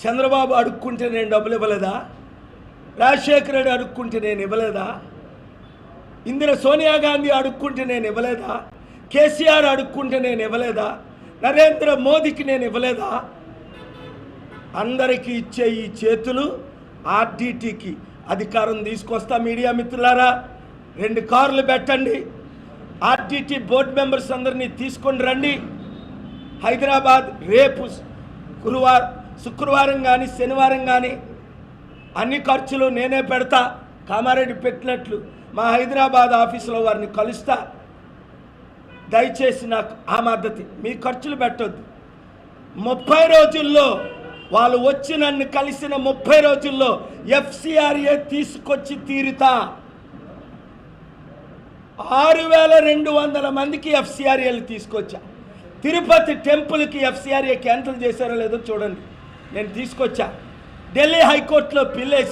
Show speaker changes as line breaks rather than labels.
చంద్రబాబు అడుక్కుంటే నేను డబ్బులు ఇవ్వలేదా? రాజశేఖర రెడ్డి అడుక్కుంటే నేను ఇవ్వలేదా? సోనియా గాంధీ అడుక్కుంటే నేను ఇవ్వలేదా? కేసీఆర్ అడుక్కుంటే నేను ఇవ్వలేదా? నరేంద్ర మోదీకి నేను ఇవ్వలేదా? అందరికీ ఇచ్చే ఈ చేతులు ఆర్డీటీకి అధికారం తీసుకొస్తా. మీడియా మిత్రులారా, 2 కార్లు పెట్టండి, ఆర్డీటీ బోర్డు మెంబర్స్ అందరినీ తీసుకొని రండి. హైదరాబాద్ రేపు శుక్రవారం కానీ శనివారం కానీ అన్ని ఖర్చులు నేనే పెడతా. కామారెడ్డి పెట్టినట్లు మా హైదరాబాద్ ఆఫీసులో వారిని కలుస్తా. దయచేసి నాకు ఆ మద్దతు, మీ ఖర్చులు పెట్టొద్దు. 30 రోజుల్లో వాళ్ళు వచ్చి నన్ను కలిసిన 30 రోజుల్లో ఎఫ్సిఆర్ఏ తీసుకొచ్చి తీరుతా. 6200 మందికి ఎఫ్సిఆర్ఏలు తీసుకొచ్చా. తిరుపతి టెంపుల్కి ఎఫ్సిఆర్ఏ క్యాన్సిల్ చేశారో లేదో చూడండి, నేను తీసుకొచ్చా. ఢిల్లీ హైకోర్టులో పిల్లేసి